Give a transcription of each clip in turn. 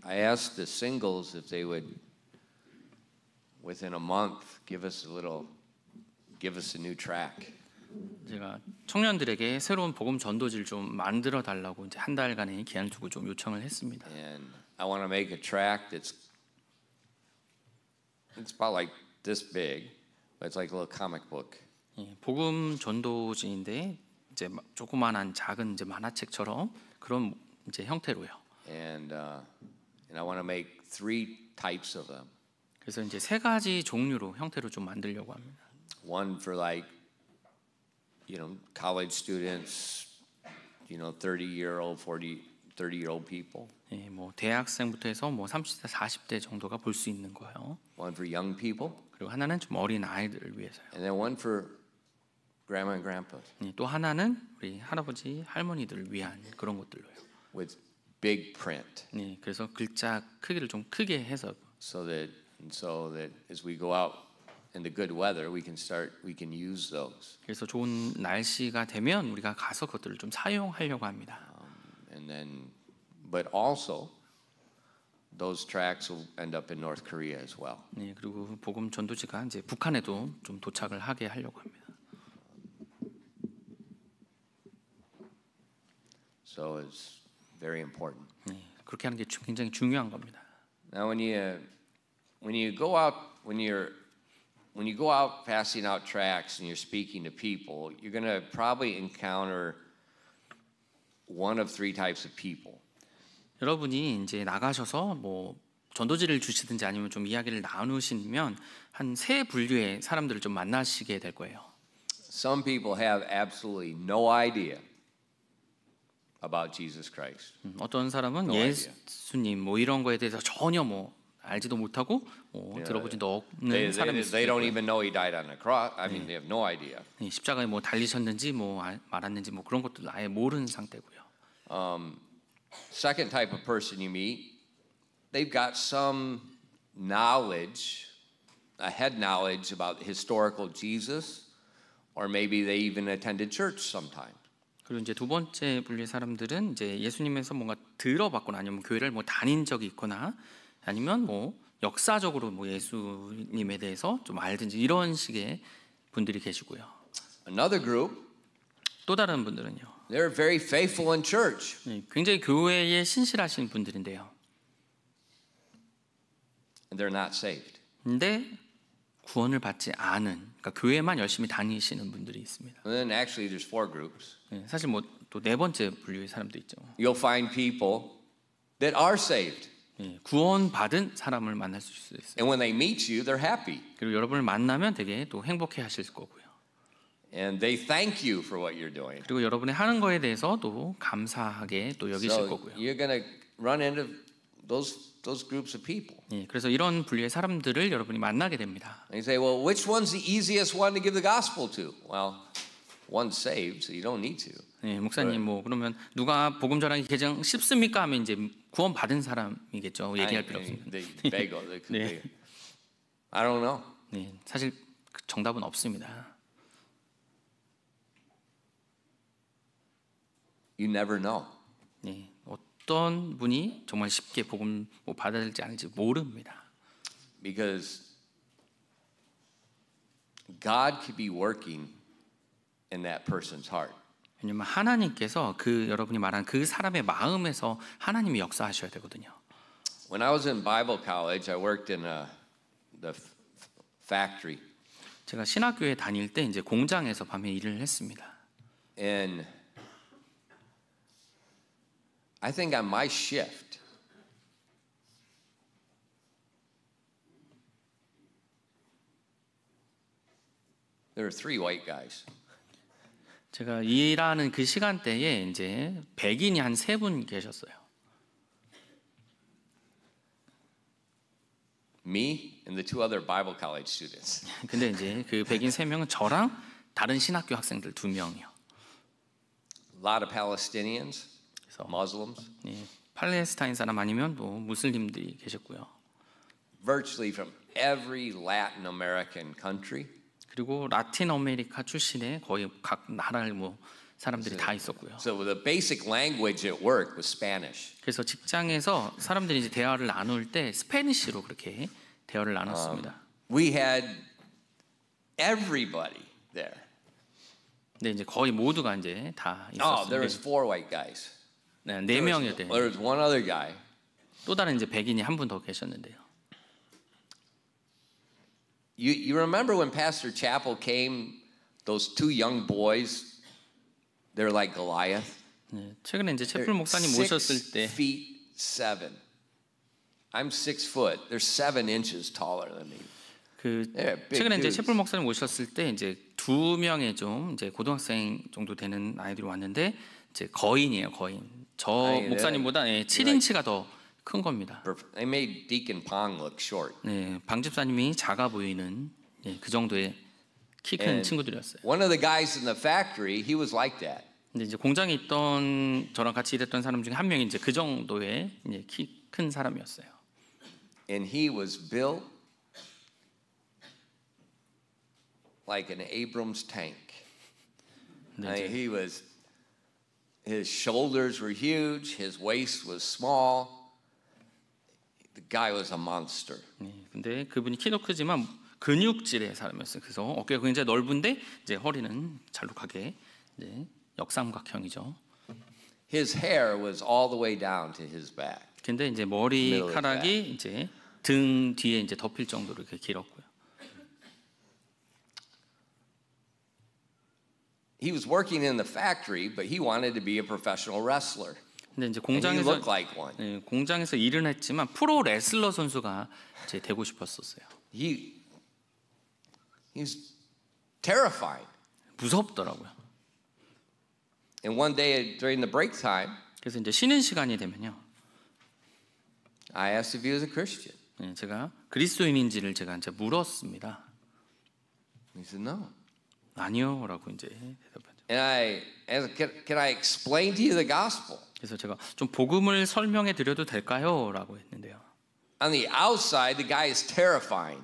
I asked the singles if they would, within a month, give us a new track. 제가 청년들에게 새로운 복음 전도지를 좀 만들어 달라고 이제 한 달간의 기한을 두고 좀 요청을 했습니다. And I want to make a track it's about like this big, but it's like a little comic book. 예, 복음 전도지인데 이제 조그만한 작은 이제 만화책처럼 그런 이제 형태로요. And I want to make 3 types of them. 그래서 이제 3가지 종류로 형태로 좀 만들려고 합니다. One for like, college students, 30-year-old, 30-year-old people. 예, 뭐 대학생부터 해서 뭐 30대, 40대 정도가 볼 수 있는 거예요. One for young people. 그리고 하나는 좀 어린 아이들을 위해서요. And then one for grandma and grandpa. 예, 또 하나는 우리 할아버지, 할머니들을 위한 그런 것들로요. With big print. 예, 그래서 글자 크기를 좀 크게 해서 So that as we go out in the good weather, we can use those. 그래서 좋은 날씨가 되면 우리가 가서 그것들을 좀 사용하려고 합니다. But also, those tracks will end up in North Korea as well. 네, 그리고 복음 전도지가 이제 북한에도 좀 도착을 하게 하려고 합니다. So it's very important. 네, 그렇게 하는 게 굉장히 중요한 겁니다. Now, when you go out passing out tracts and you're speaking to people, you're going to probably encounter one of 3 types of people. 여러분이 이제 나가셔서 뭐 전도지를 주시든지 아니면 좀 이야기를 나누시면 한 3 분류의 사람들을 좀 만나시게 될 거예요. Some people have absolutely no idea about Jesus Christ. 어떤 사람은 No 예수님 뭐 이런 거에 대해서 전혀 뭐 알지도 못하고 들어보지도 없는 사람이 있어요. They don't even know he died on the cross. I mean, they have no idea. 십자가에 뭐 달리셨는지 뭐 말았는지 뭐 그런 것도 아예 모르는 상태고요. Second type of person you meet, they've got some knowledge, a head knowledge about historical Jesus, or maybe they even attended church sometime. 그리고 이제 2번째 분류의 사람들은 이제 예수님에서 뭔가 들어봤거나 아니면 교회를 뭐 다닌 적이 있거나 아니면 뭐 역사적으로 뭐 예수님에 대해서 좀 알든지 이런 식의 분들이 계시고요. Another group, 또 다른 분들은요. they're very faithful in church. 굉장히 교회에 신실하신 분들인데요. And they're not saved. 근데 구원을 받지 않은, 그러니까 교회만 열심히 다니시는 분들이 있습니다. And then actually there's 4 groups. 사실 뭐 또 4번째 분류의 사람도 있죠. You'll find people that are saved. 구원 받은 사람을 만날 수 있어요. And when they meet you, they're happy. 그리고 여러분을 만나면 되게 또 행복해하실 거고요. And they thank you for what you're doing. 그리고 여러분이 하는 거에 대해서 또 감사하게 또 여기실 So 거고요. you're going to run into those groups of people. 그래서 이런 분류의 사람들을 여러분이 만나게 됩니다. And you say, well, which one's the easiest one to give the gospel to? Well, one's saved, so you don't need to. 목사님 뭐 그러면 누가 복음 전하기 가장 쉽습니까 하면 이제 구원 받은 사람이겠죠. 얘기할 필요 없습니다. 네. I don't know. 네, 사실 정답은 없습니다. You never know. 네, 어떤 분이 정말 쉽게 복음 뭐 받아들지 않을지 모릅니다. Because God could be working in that person's heart. 왜냐면 하나님께서 그 여러분이 말한 그 사람의 마음에서 하나님이 역사하셔야 되거든요. When I was in Bible college, I worked in the factory. 제가 신학교에 다닐 때 이제 공장에서 밤에 일을 했습니다. And I think on my shift, there were 3 white guys. 제가 일하는 그 시간대에 이제 백인이 한 3분 계셨어요. Me and the 2 other Bible college students. 근데 이제 그 백인 3명은 저랑 다른 신학교 학생들 2명이요. A lot of Palestinians, Muslims. 팔레스타인 사람 아니면 또 무슬림들이 계셨고요. Virtually from every Latin American country. 그리고 라틴 아메리카 출신의 거의 각 나라를 뭐 사람들이 다 있었고요. So the basic language at work was Spanish. 그래서 직장에서 사람들이 이제 대화를 나눌 때 스페니쉬로 그렇게 대화를 나눴습니다. We had everybody there. 근데 이제 거의 모두가 이제 다 Oh, there was 있었습니다. 4 white guys. 네, 네 There 명이었대요. was one other guy. 또 다른 이제 백인이 한 분 더 계셨는데요. You remember when Pastor Chappell came? Those 2 young boys. They're like Goliath. 네, 최근에 이제 They're 채플 목사님 6 모셨을 때 feet 7. I'm 6 foot. They're 7 inches taller than me. 그 Yeah, big 최근에 이제 dudes. 채플 목사님 오셨을 때 이제 2명의 좀 이제 고등학생 정도 되는 아이들이 왔는데 이제 거인이에요, 거인. 저 아니, 목사님보다 네. 7인치가 더 큰 겁니다. They made Deacon Pong look short. 네, 방 집사님이 작아 보이는 그 정도의 키 큰 And 친구들이었어요. one of the guys in the factory, he was like that. 근데 이제 공장에 있던 저랑 같이 일했던 사람 중에 한 명이 이제 그 정도의 이제 키 큰 사람이었어요. And he was built like an Abrams tank. I mean, his shoulders were huge, his waist was small. The guy was a monster. 네, 근데 그분이 키도 크지만 근육질의 사람이었어요. 그래서 어깨가 굉장히 넓은데 이제 허리는 잘록하게 이제 역삼각형이죠. His hair was all the way down to his back. 근데 이제 머리카락이 이제 등 뒤에 이제 덮일 정도로 이렇게 길었고요. He was working in the factory, but he wanted to be a professional wrestler. 근데 이제 And he 공장에서 looked like one. 공장에서 일은 했지만 프로 레슬러 선수가 이제 되고 싶었었어요. He's terrifying. 무섭더라고요. And one day during the break time, 그래서 이제 쉬는 시간이 되면요, I asked if he was a Christian. 제가 그리스도인인지를 제가 이제 물었습니다. He said no. 아니요라고 이제 대답하죠. And I asked, can I explain to you the gospel? 그래서 제가 좀 복음을 설명해 드려도 될까요?라고 했는데요. On the outside, the guy is terrifying.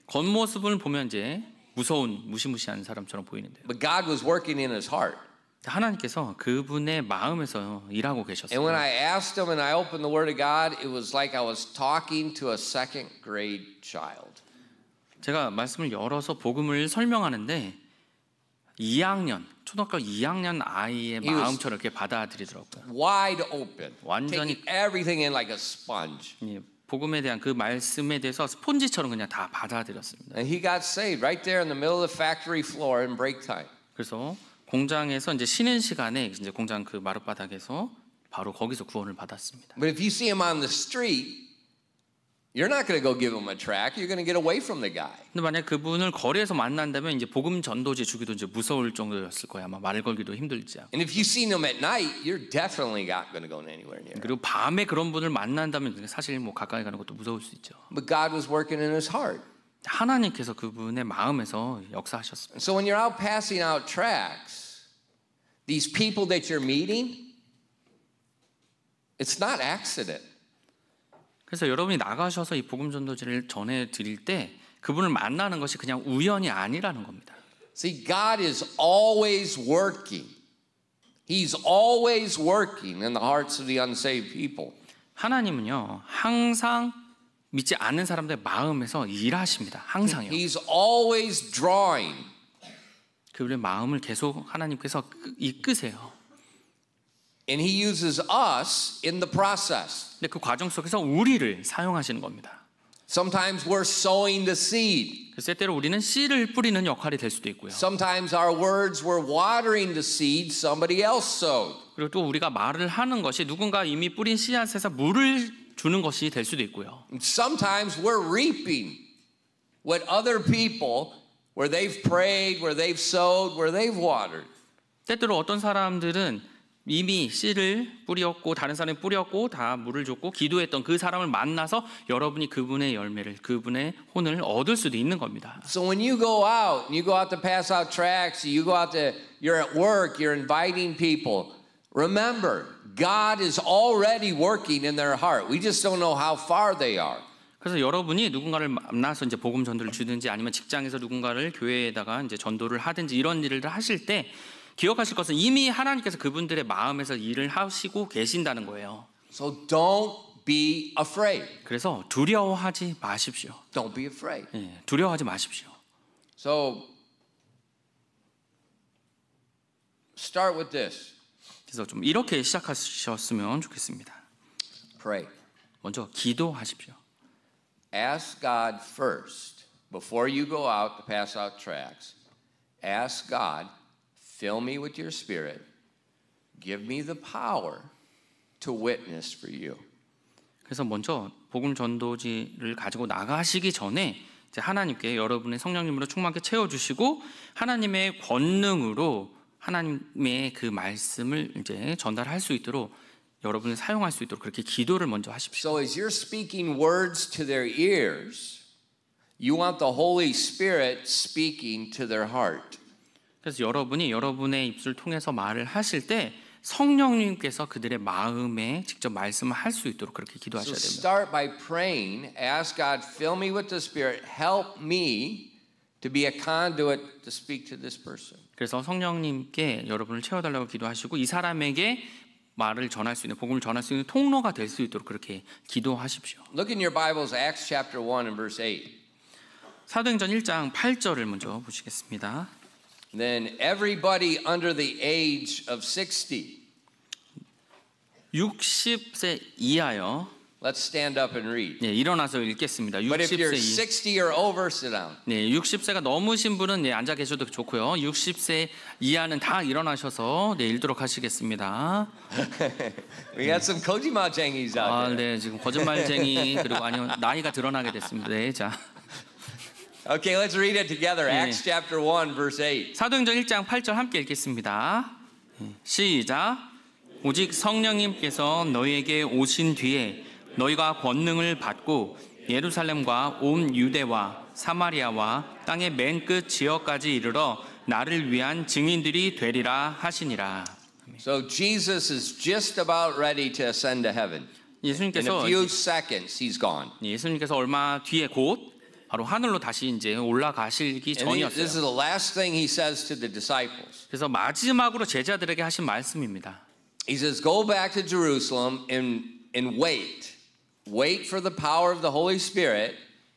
겉모습을 보면 이제 무서운 무시무시한 사람처럼 보이는데요. But God was working in his heart. 하나님께서 그분의 마음에서 일하고 계셨어요. And when I asked him and I opened the Word of God, it was like I was talking to a second grade child. 제가 말씀을 열어서 복음을 설명하는데 2학년, 초등학교 2학년 아이의 마음처럼 이렇게 받아들이더라고요. Wide open, 완전히 taking everything in like a sponge. 복음에 대한 그 말씀에 대해서 스폰지처럼 그냥 다 받아들였습니다. And he got saved right there in the middle of the factory floor in break time. 그래서 공장에서 이제 쉬는 시간에 이제 공장 그 마룻바닥에서 바로 거기서 구원을 받았습니다. But if you see him on the street, you're not going to go give him a tract. You're going to get away from the guy. 근데 만약 그분을 거리에서 만난다면 이제 복음 전도지 주기도 이제 무서울 정도였을 거예요. 아마 말 걸기도 힘들지. And if you see him at night, you're definitely not going to go anywhere near him. 그리고 밤에 그런 분을 만난다면 사실 뭐 가까이 가는 것도 무서울 수 있죠. But God was working in his heart. 하나님께서 그분의 마음에서 역사하셨습니다. And so when you're out passing out tracts, these people that you're meeting, it's not accident. 그래서 여러분이 나가셔서 이 복음 전도지를 전해 드릴 때 그분을 만나는 것이 그냥 우연이 아니라는 겁니다. See, God is always working. He's always working in the hearts of the unsaved people. 하나님은요, 항상 믿지 않는 사람들의 마음에서 일하십니다. 항상요. He's always drawing. 그분의 마음을 계속 하나님께서 이끄세요. And he uses us in the process. 근데 그 과정 속에서 우리를 사용하시는 겁니다. Sometimes we're sowing the seed. 그래서 때로 우리는 씨를 뿌리는 역할이 될 수도 있고요. Sometimes our words were watering the seed somebody else sowed. 그리고 또 우리가 말을 하는 것이 누군가 이미 뿌린 씨앗에서 물을 주는 것이 될 수도 있고요. And sometimes we're reaping what other people, where they've prayed, where they've sowed, where they've watered. 때때로 어떤 사람들은 이미 씨를 뿌렸고 다른 사람이 뿌렸고 다 물을 줬고 기도했던 그 사람을 만나서 여러분이 그분의 열매를 그분의 혼을 얻을 수도 있는 겁니다. So when you go out and you go out to pass out tracts, you go out to, you're at work, you're inviting people. Remember, God is already working in their heart. We just don't know how far they are. 그래서 여러분이 누군가를 만나서 이제 복음 전도를 주든지 아니면 직장에서 누군가를 교회에다가 이제 전도를 하든지 이런 일을 하실 때 기억하실 것은 이미 하나님께서 그분들의 마음에서 일을 하시고 계신다는 거예요. So don't be afraid. 그래서 두려워하지 마십시오. Don't be afraid. 예, 두려워하지 마십시오. So start with this. 그래서 좀 이렇게 시작하셨으면 좋겠습니다. Pray. 먼저 기도하십시오. Ask God first before you go out to pass out tracts. Ask God, fill me with your spirit. Give me the power to witness for you. 그래서 먼저 복음 전도지를 가지고 나가시기 전에 이제 하나님께 여러분의 성령님으로 충만하게 채워주시고 하나님의 권능으로 하나님의 그 말씀을 이제 전달할 수 있도록 여러분을 사용할 수 있도록 그렇게 기도를 먼저 하십시오. So as you're speaking words to their ears, you want the Holy Spirit speaking to their heart. 그래서 여러분이 여러분의 입술을 통해서 말을 하실 때 성령님께서 그들의 마음에 직접 말씀을 할 수 있도록 그렇게 So 기도하셔야 됩니다. start by praying, ask God, fill me with the Spirit, help me to be a conduit to speak to this person. 그래서 성령님께 여러분을 채워달라고 기도하시고 이 사람에게 말을 전할 수 있는 복음을 전할 수 있는 통로가 될 수 있도록 그렇게 기도하십시오. Look in your Bibles, Acts chapter 1 and verse 8. 사도행전 1장 8절을 먼저 보시겠습니다. Then everybody under the age of 60. 60세 이하여 Let's stand up and read. 네, 일어나서 읽겠습니다. But if you're 60세 60 or over, sit down. 네, 60세가 넘으신 분은 네, 앉아 계셔도 좋고요. 60세 이하는 다 일어나셔서 네, 읽도록 하시겠습니다. We got some kojimajengies out 아, there. 네, 지금 거짓말쟁이 그리고 아니요 나이가 드러나게 됐습니다. 네, 자. Okay, let's read it together. Acts chapter 1 verse 8. 사도행전 1장 8절 함께 읽겠습니다. 시작. 오직 성령님께서 너희에게 오신 뒤에 너희가 권능을 받고 예루살렘과 온 유대와 사마리아와 땅의 맨 끝 지역까지 이르러 나를 위한 증인들이 되리라 하시니라. So Jesus is just about ready to ascend to heaven. In a 예수님께서 few seconds, he's gone. 예수님께서 얼마 뒤에 곧 바로 하늘로 다시 이제 올라가시기 And this is 전이었어요. the last thing he says to the disciples. 그래서 마지막으로 제자들에게 하신 말씀입니다. He says, go back to Jerusalem and wait. Wait for the power of the Holy Spirit,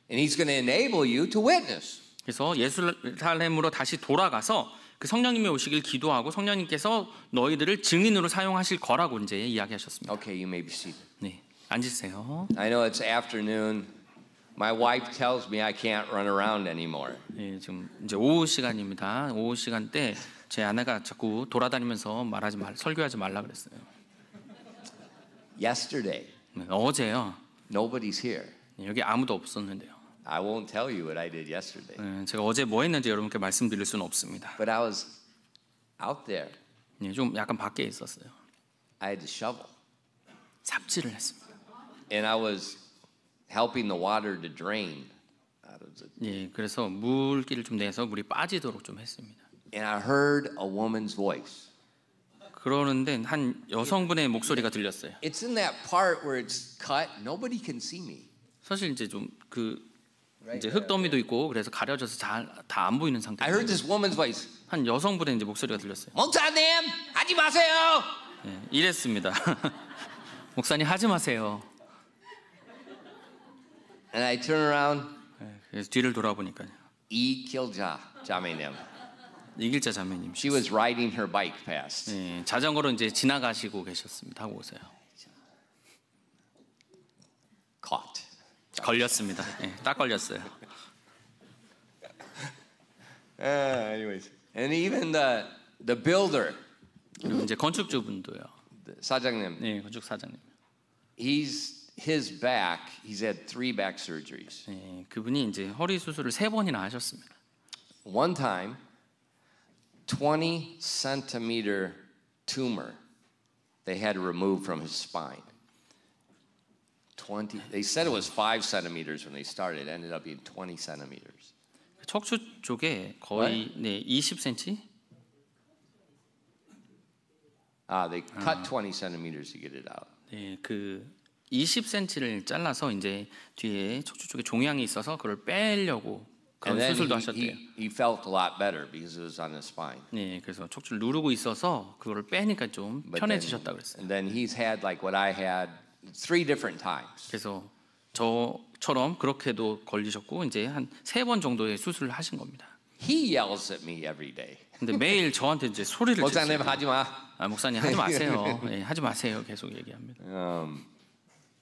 and he's going to enable you to witness. 그래서 예루살렘으로 다시 돌아가서 그 성령님이 오시길 기도하고 성령님께서 너희들을 증인으로 사용하실 거라고 이제 이야기하셨습니다. Okay, you may be seated. 네, 앉으세요. I know it's afternoon. My wife tells me I can't run around anymore. 네, 지금 이제 오후 시간입니다. 오후 시간 때 제 아내가 자꾸 돌아다니면서 설교하지 말라 그랬어요. Yesterday, 네, 어제요. nobody's here. 네, 여기 아무도 없었는데요. I won't tell you what I did yesterday. 네, 제가 어제 뭐 했는지 여러분께 말씀드릴 수는 없습니다. But I was out there. 네, 좀 약간 밖에 있었어요. I had to shovel. 삽질을 했습니다. And I was helping the water to drain out of the. 예, 그래서 물기를 좀 내서 물이 빠지도록 좀 했습니다. And I heard a woman's voice. 그러는데 한 여성분의 목소리가 들렸어요. It's in that part where it's cut. Nobody can see me. 사실 이제 좀 이제 흙더미도 있고 그래서 가려져서 잘 다 안 보이는 I 상태예요. heard this woman's voice. 한 여성분의 이제 목소리가 들렸어요. 목사님, 하지 마세요. 예, 이랬습니다. 목사님 하지 마세요. And I turn around. 예, 그래서 뒤를 돌아보니까요. 이길자 자매님. 이길자 자매님. She was riding her bike past. 예, 자전거로 이제 지나가시고 계셨습니다. 하고 오세요. Caught. 걸렸습니다. 예, 딱 걸렸어요. Anyways. And even the builder, 그리고 이제 건축주분도요. the 사장님, 네, 건축 사장님. his back, he's had 3 back surgeries. 네, 그분이 이제 허리 수술을 3번이나 하셨습니다. One time, 20 centimeter tumor they had to remove from his spine. 20. They said it was 5 centimeters when they started. It ended up being 20 centimeters. 척추 쪽에 거의 네, 20cm? They cut 20 centimeters to get it out. 네, 그 20cm를 잘라서 이제 뒤에 척추 쪽에 종양이 있어서 그걸 빼려고 그런 then 수술도 하셨대요. he felt a lot better because it was on his spine. 네, 그래서 척추를 누르고 있어서 그거를 빼니까 좀 편해지셨다 그랬어요. And then he's had like what I had 3 different times. 그래서 저처럼 그렇게도 걸리셨고 이제 한 3번 정도의 수술을 하신 겁니다. He yells at me every day. 근데 매일 저한테 이제 소리를 목사님 쳤어요. 하지 마. 아, 목사님 하지 마세요. 네, 하지 마세요. 계속 얘기합니다.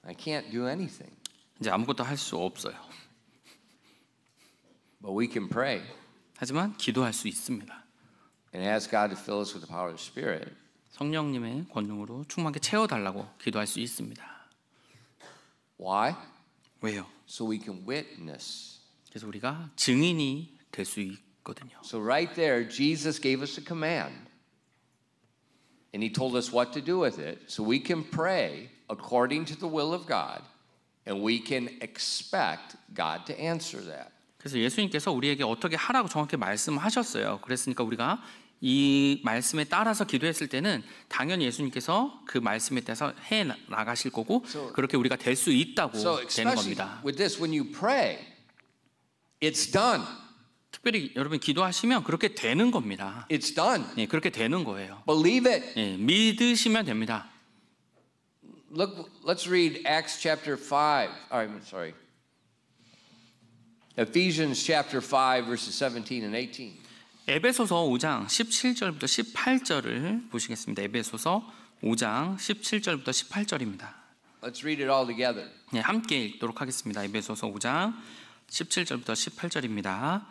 I can't do anything. 이제 아무것도 할 수 없어요. But we can pray 하지만 기도할 수 있습니다. and ask God to fill us with the power of the Spirit. 성령님의 권능으로 충만하게 채워달라고 기도할 수 있습니다. Why? 왜요? So we can witness. 그래서 우리가 증인이 될 수 있거든요. So right there, Jesus gave us a command. And he told us what to do with it. So we can pray according to the will of God. And we can expect God to answer that. 그래서 예수님께서 우리에게 어떻게 하라고 정확히 말씀하셨어요. 그랬으니까 우리가 이 말씀에 따라서 기도했을 때는 당연히 예수님께서 그 말씀에 따라서 해 나가실 거고 그렇게 우리가 될 수 있다고 So 되는 especially 겁니다. with this, when you pray, it's done. 특별히 여러분 기도하시면 그렇게 되는 겁니다. It's done. 예, 그렇게 되는 거예요. Believe it. 예, 믿으시면 됩니다. Look, let's read Acts chapter 5. I'm sorry. Ephesians chapter 5, verses 17 and 18. 에베소서 5장 17절부터 18절을 보시겠습니다. 에베소서 5장 17절부터 18절입니다. Let's read it all together. 네, 함께 읽도록 하겠습니다. 에베소서 5장 17절부터 18절입니다.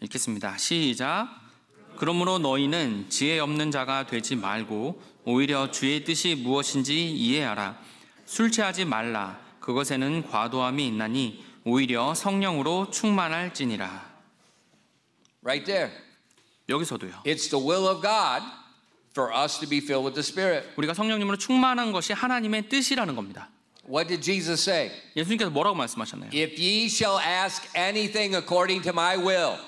읽겠습니다. 시작. 그러므로 너희는 지혜 없는 자가 되지 말고 오히려 주의 뜻이 무엇인지 이해하라. 술 취하지 말라. 그것에는 과도함이 있나니 오히려 성령으로 충만할지니라. Right there. 여기서도요. It's the will of God for us to be filled with the Spirit. 우리가 성령님으로 충만한 것이 하나님의 뜻이라는 겁니다. What did Jesus say? 예수님께서 뭐라고 말씀하셨나요? If ye shall ask anything according to my will,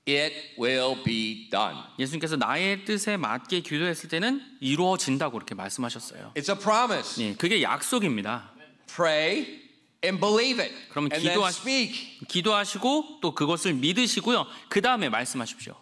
it will be done. 예수님께서 나의 뜻에 맞게 기도했을 때는 이루어진다고 그렇게 말씀하셨어요. It's a promise. 예, 그게 약속입니다. Pray and believe it. 그러면 And then speak. 기도하시고 또 그것을 믿으시고요. 그 다음에 말씀하십시오.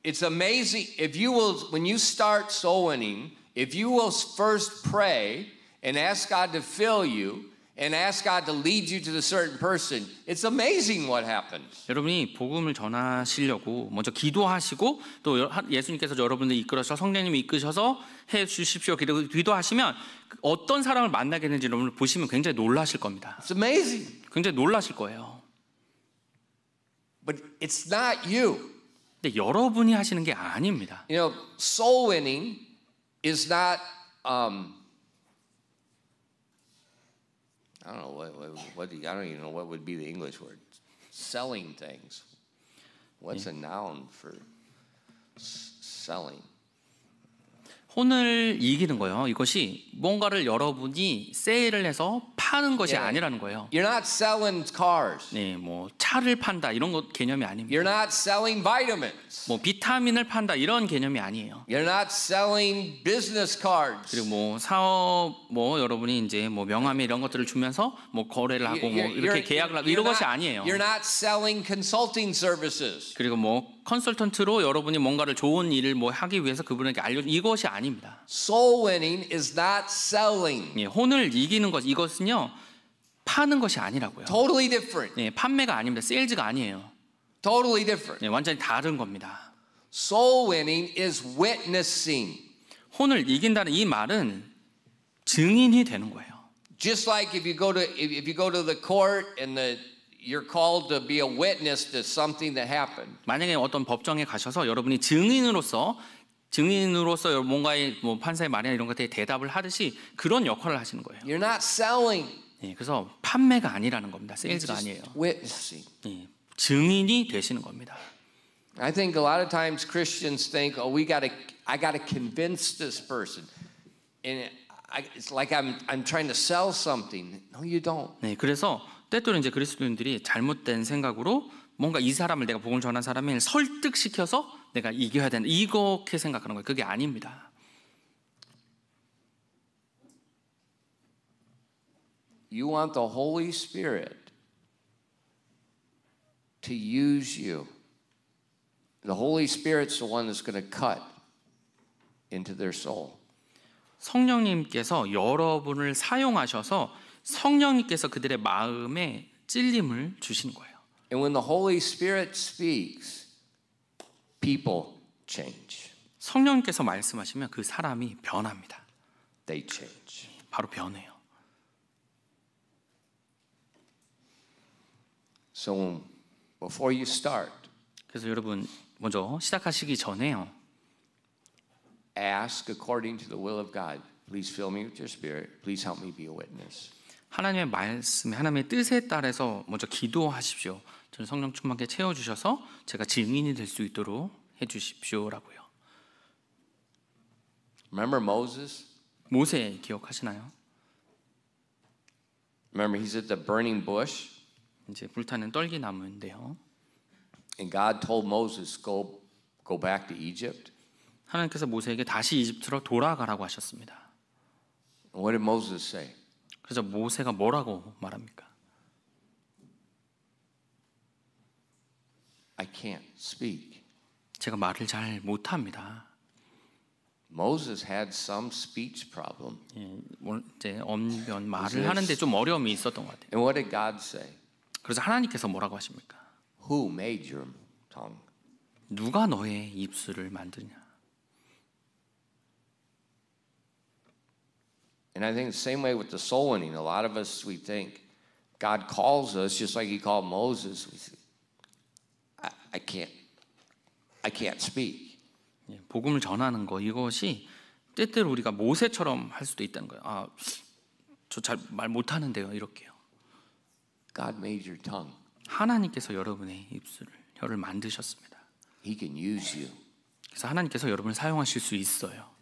It's amazing if you will, when you start soul winning, if you will first pray and ask God to fill you and ask God to lead you to the certain person, it's amazing what happens. 여러분이 복음을 전하시려고 먼저 기도하시고 또 예수님께서 여러분들 이끌어서 성령님이 이끄셔서 해 주십시오. 기도하시면 어떤 사람을 만나게 되는지 여러분 보시면 굉장히 놀라실 겁니다. It's amazing. 굉장히 놀라실 거예요. But it's not you. 근데 여러분이 하시는 게 아닙니다. You know, soul winning is not I don't know what I don't even know what would be the English word. Selling things. What's a noun for selling? 혼을 이기는 거예요. 이것이 뭔가를 여러분이 세일을 해서 파는 것이 아니라는 거예요. You're not selling cars. 네, 뭐 차를 판다 이런 것 개념이 아닙니다. You're not selling vitamins. 뭐 비타민을 판다 이런 개념이 아니에요. You're not selling business cards. 그리고 뭐 사업 뭐 여러분이 이제 뭐 명함 이런 것들을 주면서 뭐 거래를 하고 뭐 이렇게 계약을 하고 이런 것이 아니에요. You're not selling consulting services. 그리고 뭐 컨설턴트로 여러분이 뭔가를 좋은 일을 뭐 하기 위해서 그분에게 알려준 이것이 아닙니다. Soul winning is not selling. 예, 혼을 이기는 것 이것은요 파는 것이 아니라고요. Totally different. 예, 판매가 아닙니다. 세일즈가 아니에요. Totally different. 예, 완전히 다른 겁니다. Soul winning is witnessing. 혼을 이긴다는 이 말은 증인이 되는 거예요. Just like if you go to the court and you're called to be a witness to something that happened. 만약에 어떤 법정에 가셔서 여러분이 증인으로서 뭔가의 뭐 판사의 말이나 이런 것들에 대답을 하듯이 그런 역할을 하시는 거예요. You're not selling. 예, 그래서 판매가 아니라는 겁니다. 세일즈가 Just 아니에요. witnessing. 예, 증인이 되시는 겁니다. I think a lot of times Christians think, oh, I got to convince this person, and it's like I'm trying to sell something. No, you don't. 네, 그래서 때때로 이제 그리스도인들이 잘못된 생각으로 뭔가 이 사람을 내가 복음을 전한 사람을 설득시켜서 내가 이겨야 된다 이렇게 생각하는 거예요. 그게 아닙니다. You want the Holy Spirit to use you. The Holy Spirit's the one that's going to cut into their soul. 성령님께서 여러분을 사용하셔서 성령님께서 그들의 마음에 찔림을 주시는 거예요. And when the Holy Spirit speaks, people change. 성령님께서 말씀하시면 그 사람이 변합니다. They change. 바로 변해요. So before you start, 그래서 여러분 먼저 시작하시기 전에요. ask according to the will of God. Please fill me with your spirit. Please help me be a witness. 하나님의 말씀에 하나님의 뜻에 따라서 먼저 기도하십시오. 저는 성령 충만하게 채워주셔서 제가 증인이 될 수 있도록 해주십시오라고요. Remember Moses? 모세 기억하시나요? Remember he's at the burning bush 이제 불타는 떨기나무인데요. and God told Moses go back to Egypt. 하나님께서 모세에게 다시 이집트로 돌아가라고 하셨습니다. And what did Moses say? 그래서 모세가 뭐라고 말합니까? I can't speak. 제가 말을 잘 못합니다. Moses had some speech problem. 이제 언변 말을 하는데 좀 어려움이 있었던 것 같아요. And what did God say? 그래서 하나님께서 뭐라고 하십니까? Who made your tongue? 누가 너의 입술을 만드냐? And I think the same way with the soul winning. A lot of us, we think God calls us just like he called Moses. We say, I can't speak. 복음을 전하는 거 이것이 때때로 우리가 모세처럼 할 수도 있다는 거예요. 아, 저 잘 말 못하는데요. 이렇게요. God made your tongue. 하나님께서 여러분의 입술을 혀를 만드셨습니다. He can use you. 그래서 하나님께서 여러분을 사용하실 수 있어요.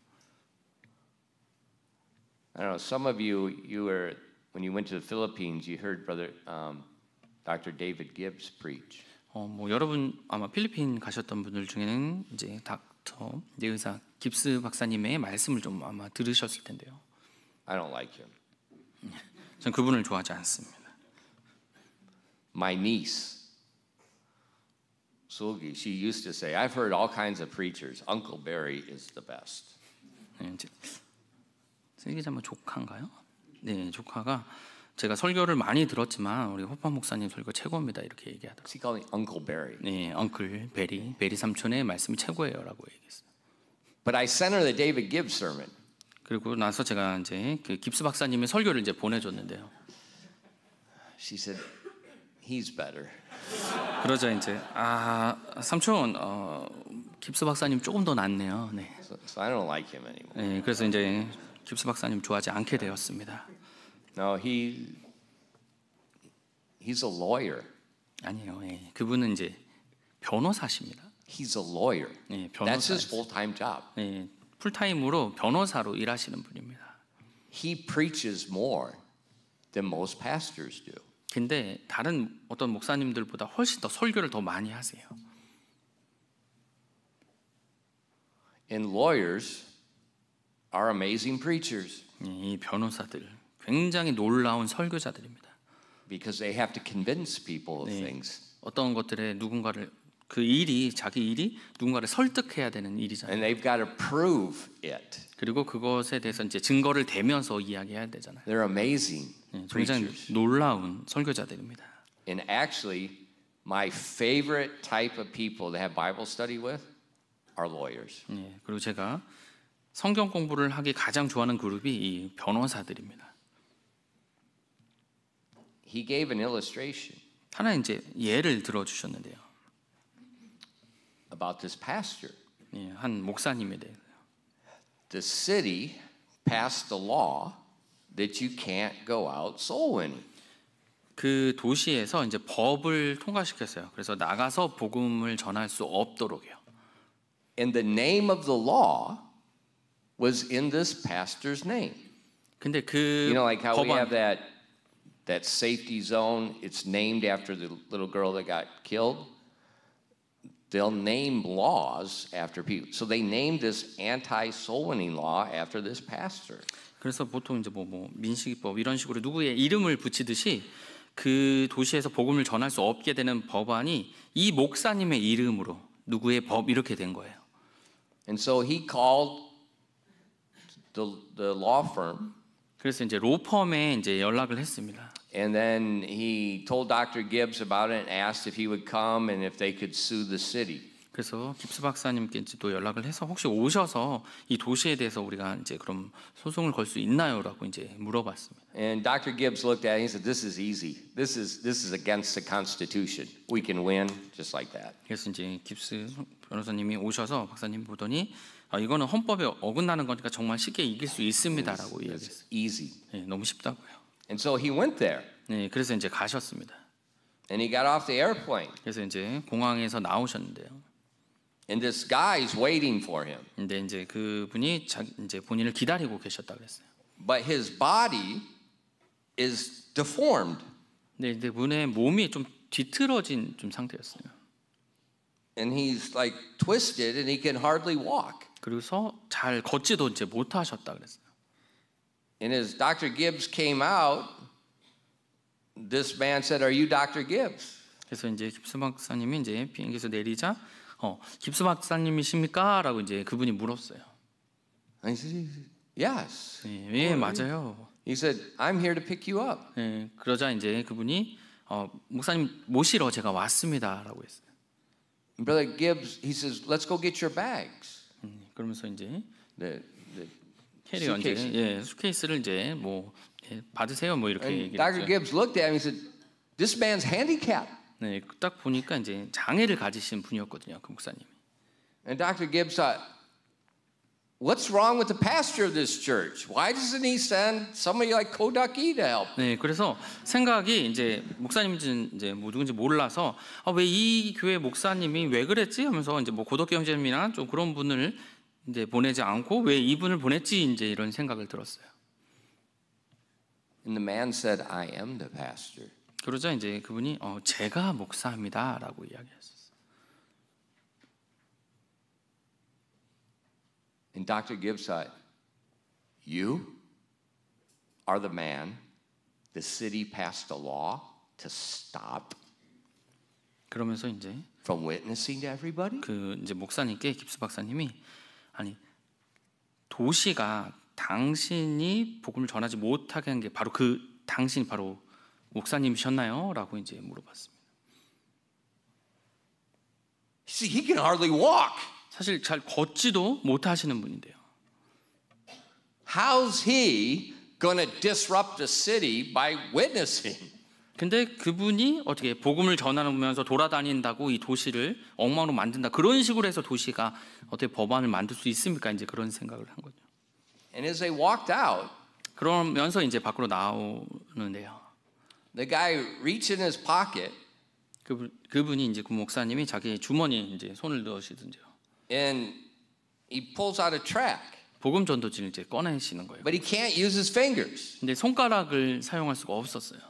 I don't know. Some of you were when you went to the Philippines, you heard Brother Dr. David Gibbs preach. 뭐 여러분 아마 필리핀 가셨던 분들 중에는 이제 닥터 의사 깁스 박사님의 말씀을 좀 아마 들으셨을 텐데요. I don't like him. 전 그분을 좋아하지 않습니다. My niece, Sulgi, she used to say, "I've heard all kinds of preachers. Uncle Barry is the best." 이제 슬기자매 조카인가요? 네, 조카가 제가 설교를 많이 들었지만 우리 호파 목사님 설교 최고입니다 이렇게 얘기하더라고요. She called me Uncle Barry. 네, 엉클 베리 삼촌의 말씀이 최고예요라고 얘기했어요. But I sent her the David Gibbs sermon. 그리고 나서 제가 이제 그 깁스 박사님의 설교를 이제 보내줬는데요. She said, "He's better." 그러자 이제 삼촌 깁스 박사님 조금 더 낫네요. 네. So I don't like him anymore. 네, 그래서 이제 깁스 박사님 좋아하지 않게 되었습니다. No, he's a lawyer. 아니에요. 예. 그분은 이제 변호사십니다. He's a lawyer. 예, That's his 변호사. full-time job. 예, 풀타임으로 변호사로 일하시는 분입니다. He preaches more than most pastors do. 근데 다른 어떤 목사님들보다 훨씬 더 설교를 더 많이 하세요. And lawyers are amazing preachers 예, 이 변호사들 굉장히 놀라운 설교자들입니다. because they have to convince people of 네, things. 어떤 것들에 누군가를 그 일이 자기 일이 누군가를 설득해야 되는 일이잖아요. And they've got to prove it. 그리고 그것에 대해서 이제 증거를 대면서 이야기해야 되잖아요. They're amazing 예, 굉장히 preachers. 놀라운 설교자들입니다. And actually, my favorite type of people to have Bible study with are lawyers. 예, 그리고 제가 성경 공부를 하기 가장 좋아하는 그룹이 이 변호사들입니다. He gave an illustration 하나 이제 예를 들어 주셨는데요. about this pastor. 예, 한 목사님에 대해서. The city passed a law that you can't go out soul winning. 그 도시에서 이제 법을 통과시켰어요. 그래서 나가서 복음을 전할 수 없도록요. And the name of the law was in this pastor's name. 근데 그 You know, like how we have 법안 that safety zone. It's named after the little girl that got killed. They'll name laws after people. So they named this anti-soul winning law after this pastor. 그래서 보통 이제 뭐 민식이법 이런 식으로 누구의 이름을 붙이듯이 그 도시에서 복음을 전할 수 없게 되는 법안이 이 목사님의 이름으로 누구의 법 이렇게 된 거예요. And so he called the law firm. 그래서 이제 로펌에 이제 연락을 했습니다. And then he told Dr. Gibbs about it and asked if he would come and if they could sue the city. 그래서 깁스 박사님께 이제 또 연락을 해서 혹시 오셔서 이 도시에 대해서 우리가 이제 그럼 소송을 걸 수 있나요라고 이제 물어봤습니다. And Dr. Gibbs looked at it and he said, "This is easy. This is against the Constitution. We can win just like that." 그래서 이제 깁스 변호사님이 오셔서 박사님 보더니 이거는 헌법에 어긋나는 거니까 정말 쉽게 이길 수 있습니다라고 이야기했어요. Easy. 네, 너무 쉽다고요. And so he went there. 네, 그래서 이제 가셨습니다. And he got off the airplane. 그래서 이제 공항에서 나오셨는데요. And this guy is waiting for him. 근데 이제 그분이 이제 본인을 기다리고 계셨다 그랬어요. But his body is deformed. 네, 근데 분의 몸이 좀 뒤틀어진 좀 상태였어요. And he's like twisted and he can hardly walk. 그래서 잘 걷지도 이제 못 하셨다 그랬어요. And as Dr. Gibbs came out, this man said, "Are you Dr. Gibbs?" 그래서 이제 깁스 박사님이 이제 비행기에서 내리자 깁스 박사님이십니까? 라고 이제 그분이 물었어요. And he said, "Yes." 네, 예, 맞아요. He said, "I'm here to pick you up." 네, 그러자 이제 그분이 목사님 모시러 제가 왔습니다라고 했어요. And Brother Gibbs, he says, "Let's go get your bags." 그러면서 이제 The 캐리어 이제 suitcases. 수케이스를 이제 뭐 받으세요 뭐 이렇게 And 얘기를 Dr. 했죠. Gibbs looked at him and said, "This man's handicapped." 네, 딱 보니까 이제 장애를 가지신 분이었거든요, 그 목사님이. And Dr. Gibbs thought, "What's wrong with the pastor of this church? Why doesn't he send somebody like Kodaki to help?" 네, 그래서 생각이 이제 목사님인지 이제 뭐 누군지 몰라서 왜 이 교회 목사님이 왜 그랬지 하면서 이제 뭐 고덕기 형제님이나 좀 그런 분을 이제 보내지 않고 왜 이분을 보냈지 이제 이런 생각을 들었어요. And the man said, "I am the pastor." 그러자 이제 그분이 제가 목사입니다라고 이야기했었어요. And Dr. Gibbs thought, "You are the man the city passed a law to stop 그러면서 이제 from witnessing to everybody?" 그 이제 목사님께 깁스 박사님이 아니 도시가 당신이 복음을 전하지 못하게 한 게 바로 그 당신이 바로 목사님이셨나요? 라고 이제 물어봤습니다. See, he can hardly walk. 사실 잘 걷지도 못하시는 분인데요. How's he going to disrupt the city by witnessing? 근데 그분이 어떻게 복음을 전하면서 돌아다닌다고 이 도시를 엉망으로 만든다 그런 식으로 해서 도시가 어떻게 법안을 만들 수 있습니까? 이제 그런 생각을 한 거죠. And as they walked out, 그러면서 이제 밖으로 나오는데요. the guy reached in his pocket 그분이 이제 그 목사님이 자기 주머니에 이제 손을 넣으시던데요. and he pulls out a tract, 복음 전도지를 이제 꺼내시는 거예요. but he can't use his fingers. 근데 손가락을 사용할 수가 없었어요.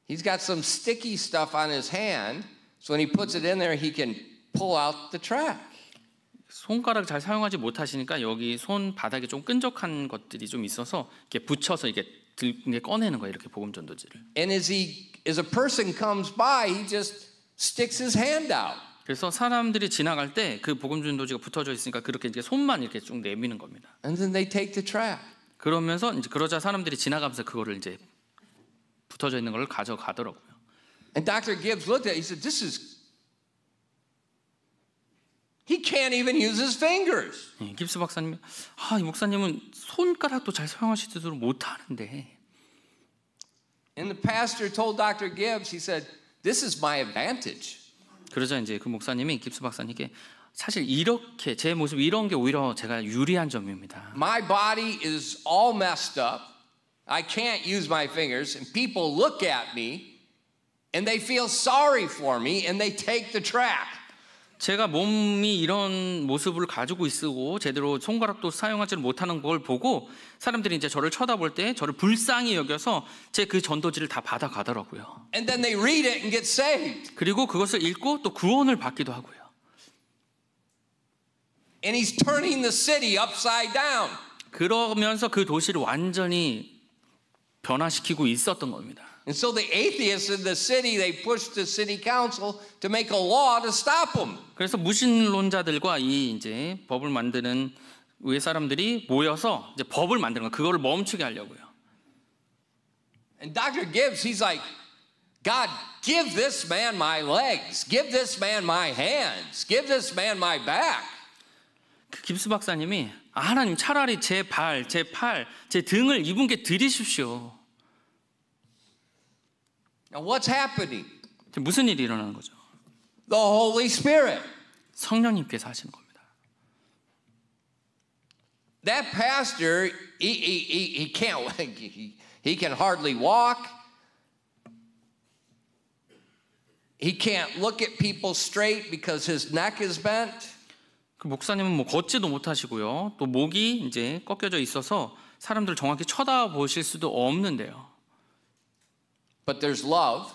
He's got some sticky stuff on his hand, so when he puts it in there, he can pull out the tract. 손가락을 잘 사용하지 못하시니까 여기 손 바닥에 좀 끈적한 것들이 좀 있어서 이렇게 붙여서 이게 꺼내는 거예요. 이렇게 복음 전도지를. And as a person comes by, he just sticks his hand out. 그래서 사람들이 지나갈 때 그 복음 전도지가 붙어져 있으니까 그렇게 이제 손만 이렇게 쭉 내미는 겁니다. And then they take the tract. 그러면서 이제 그러자 사람들이 지나가면서 그거를 이제 붙어져 있는 걸 가져가더라고요. And Dr. Gibbs looked at it. He said, he can't even use his fingers. 깁스 박사님이 이 목사님은 손가락도 잘 사용하시지도 못하는데. And the pastor told Dr. Gibbs, he said, "This is my advantage." 그러자 이제 그 목사님이 깁스 박사님께 사실 이렇게 제 모습 이런 게 오히려 제가 유리한 점입니다. My body is all messed up. I can't use my fingers, and people look at me, and they feel sorry for me, and they take the tract. 제가 몸이 이런 모습을 가지고 있고 제대로 손가락도 사용하지 못하는 걸 보고 사람들이 이제 저를 쳐다볼 때 저를 불쌍히 여겨서 제 그 전도지를 다 받아가더라고요. And then they read it and get saved. 그리고 그것을 읽고 또 구원을 받기도 하고요. And he's turning the city upside down. 그러면서 그 도시를 완전히 변화시키고 있었던 겁니다. And so the atheists in the city, they pushed the city council to make a law to stop them. 그래서 무신론자들과 이 이제 법을 만드는 의회 사람들이 모여서 이제 법을 만드는 거, 그거를 멈추게 하려고요. And Dr. Gibbs, he's like, God, give this man my legs, give this man my hands, give this man my back. 그 깁스 박사님이 하나님 차라리 제 발, 제 팔, 제 등을 이분께 드리십시오. Now what's happening? 무슨 일이 일어나는 거죠? The Holy Spirit. 성령님께서 하시는 겁니다. That pastor, he can't, he can hardly walk. He can't look at people straight because his neck is bent. 그 목사님은 뭐 걷지도 못하시고요. 또 목이 이제 꺾여져 있어서 사람들을 정확히 쳐다보실 수도 없는데요. But there's love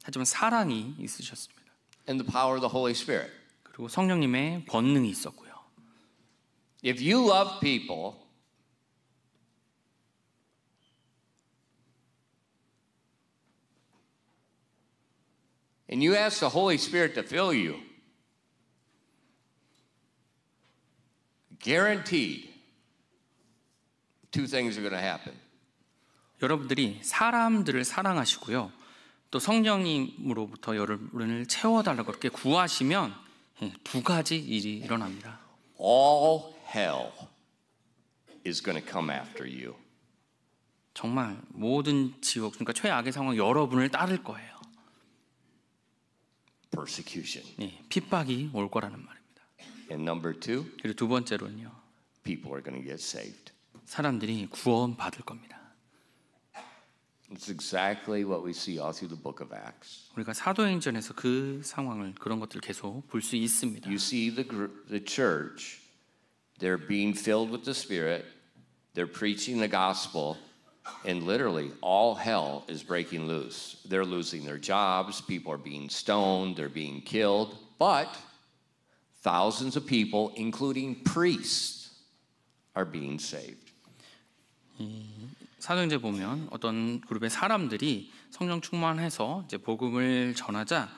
하지만 사랑이 있으셨습니다. and the power of the Holy Spirit. 그리고 성령님의 권능이 있었고요. If you love people, and you ask the Holy Spirit to fill you, guaranteed, two things are going to happen. 여러분들이 사람들을 사랑하시고요. 또 성령님으로부터 여러분을 채워달라고 그렇게 구하시면 두 가지 일이 일어납니다. All hell is going to come after you. 정말 모든 지옥, 그러니까 최악의 상황 여러분을 따를 거예요. Persecution. 핍박이 올 거라는 말입니다. And number two, 그리고 두 번째로는요. people are going to get saved. 사람들이 구원 받을 겁니다. It's exactly what we see all through the book of Acts. 우리가 사도행전에서 그 상황을 그런 것들을 계속 볼 수 있습니다. You see the church, they're being filled with the Spirit, they're preaching the gospel, and literally all hell is breaking loose. They're losing their jobs, people are being stoned, they're being killed, but thousands of people, including priests, are being saved. 사도행전에 보면 어떤 그룹의 사람들이 성령 충만해서 이제 복음을 전하자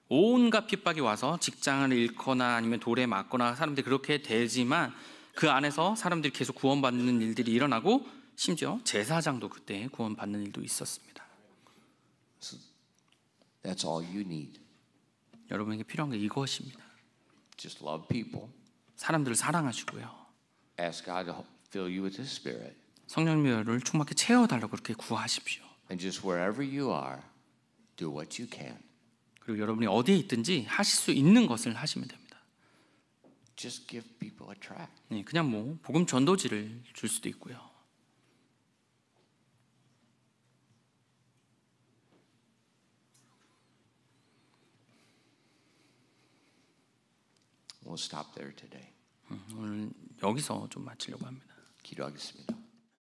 온갖 핍박이 와서 직장을 잃거나 아니면 돌에 맞거나 사람들이 그렇게 되지만 그 안에서 사람들이 계속 구원받는 일들이 일어나고 심지어 제사장도 그때 구원받는 일도 있었습니다. So that's all you need. 여러분에게 필요한 게 이것입니다. Just love people. 사람들을 사랑하시고요. Ask God to fill you with His Spirit. 성령님을 충만하게 채워달라고 그렇게 구하십시오. And just wherever you are, do what you can. 그리고 여러분이 어디에 있든지 하실 수 있는 것을 하시면 됩니다. Just give people a tract. 그냥 뭐 복음 전도지를 줄 수도 있고요. We'll stop there today. 오늘 여기서 좀 마치려고 합니다. 기도하겠습니다.